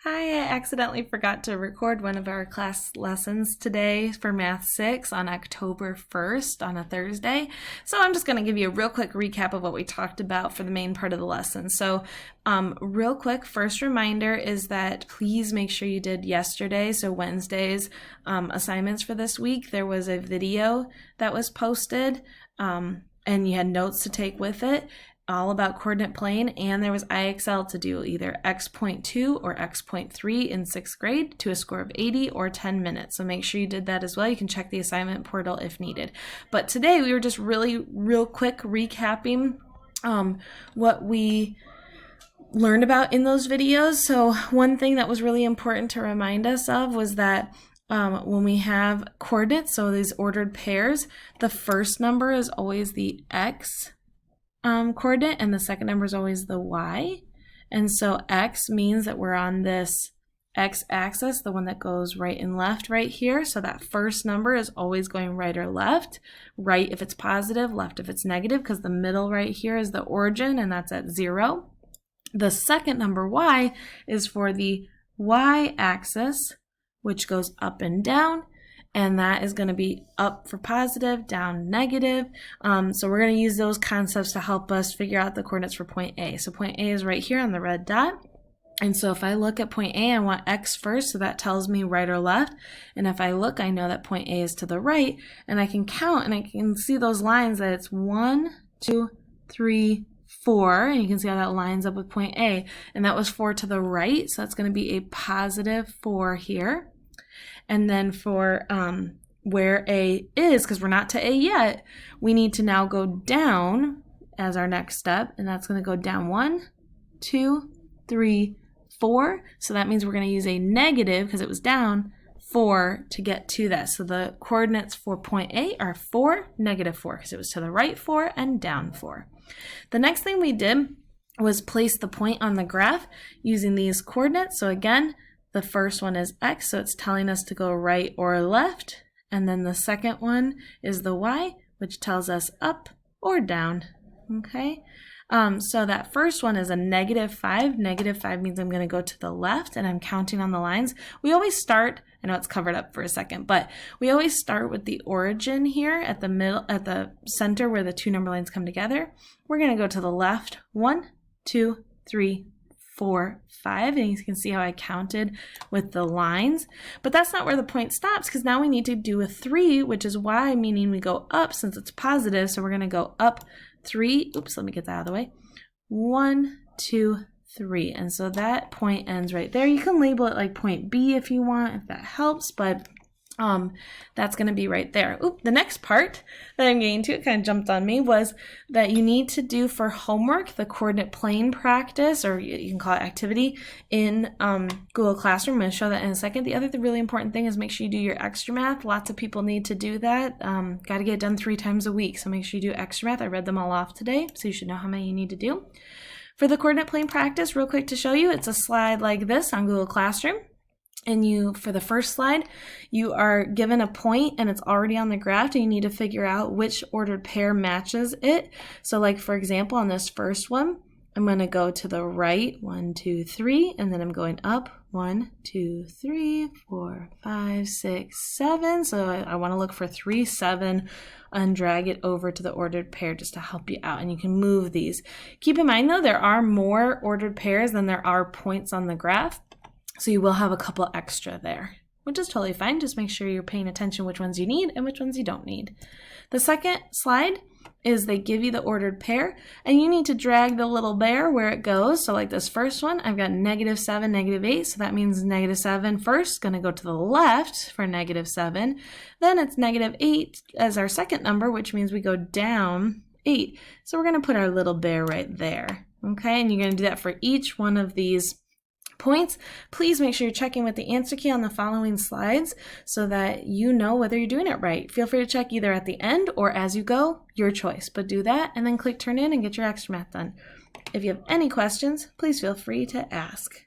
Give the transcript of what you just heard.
Hi, I accidentally forgot to record one of our class lessons today for Math 6 on October 1st on a Thursday. So I'm just going to give you a real quick recap of what we talked about for the main part of the lesson. So real quick, first reminder is that please make sure you did yesterday, so Wednesday's assignments for this week. There was a video that was posted and you had notes to take with it, all about coordinate plane, and there was IXL to do, either x.2 or x.3 in 6th grade to a score of 80 or 10 minutes. So make sure you did that as well. You can check the assignment portal if needed. But today we were just real quick recapping what we learned about in those videos. So one thing that was really important to remind us of was that when we have coordinates, so these ordered pairs, the first number is always the x coordinate, and the second number is always the y. And so x means that we're on this x-axis, the one that goes right and left right here. So that first number is always going right or left. Right if it's positive, left if it's negative, because the middle right here is the origin, and that's at 0. The second number, y, is for the y-axis, which goes up and down. And that is going to be up for positive, down negative. So we're going to use those concepts to help us figure out the coordinates for point A. So point A is right here on the red dot. And so if I look at point A, I want x first, so that tells me right or left. And if I look, I know that point A is to the right, and I can count and I can see those lines that it's 1, 2, 3, 4, and you can see how that lines up with point A. And that was 4 to the right, so that's going to be a positive 4 here. And then for where A is, because we're not to A yet, we need to now go down as our next step, and that's going to go down 1, 2, 3, 4. So that means we're going to use a negative, because it was down, 4 to get to that. So the coordinates for point A are 4, negative 4, because it was to the right 4 and down 4. The next thing we did was place the point on the graph using these coordinates. So again, the first one is x, so it's telling us to go right or left. And then the second one is the y, which tells us up or down. Okay, so that first one is a -5. -5 means I'm going to go to the left, and I'm counting on the lines. We always start, I know it's covered up for a second, but we always start with the origin here at the middle, at the center where the two number lines come together. We're going to go to the left, 1, 2, 3, 4, 5, and you can see how I counted with the lines. But that's not where the point stops, because now we need to do a 3, which is y, meaning we go up since it's positive. So we're going to go up 3. Oops, let me get that out of the way. 1, 2, 3. And so that point ends right there. You can label it like point B if you want, if that helps, but that's going to be right there. Oop, the next part that I'm getting to, it kind of jumped on me, was that you need to do for homework the coordinate plane practice, or you can call it activity, in Google Classroom. I'm going to show that in a second. The other really important thing is make sure you do your extra math. Lots of people need to do that. Got to get it done 3 times a week, so make sure you do extra math. I read them all off today, so you should know how many you need to do. For the coordinate plane practice, real quick to show you, it's a slide like this on Google Classroom. And for the first slide, you are given a point and it's already on the graph, and you need to figure out which ordered pair matches it. So like, for example, on this first one, I'm going to go to the right, 1, 2, 3, and then I'm going up, 1, 2, 3, 4, 5, 6, 7. So I want to look for 3, 7, and drag it over to the ordered pair just to help you out. And you can move these. Keep in mind, though, there are more ordered pairs than there are points on the graph. So you will have a couple extra there, which is totally fine. Just make sure you're paying attention which ones you need and which ones you don't need. The second slide is they give you the ordered pair, and you need to drag the little bear where it goes. So like this first one, I've got -7, -8. So that means -7 first, going to go to the left for -7. Then it's -8 as our second number, which means we go down 8. So we're going to put our little bear right there. Okay, and you're going to do that for each one of these points. Please make sure you're checking with the answer key on the following slides so that you know whether you're doing it right. Feel free to check either at the end or as you go, your choice. But do that and then click turn in and get your extra math done. If you have any questions, please feel free to ask.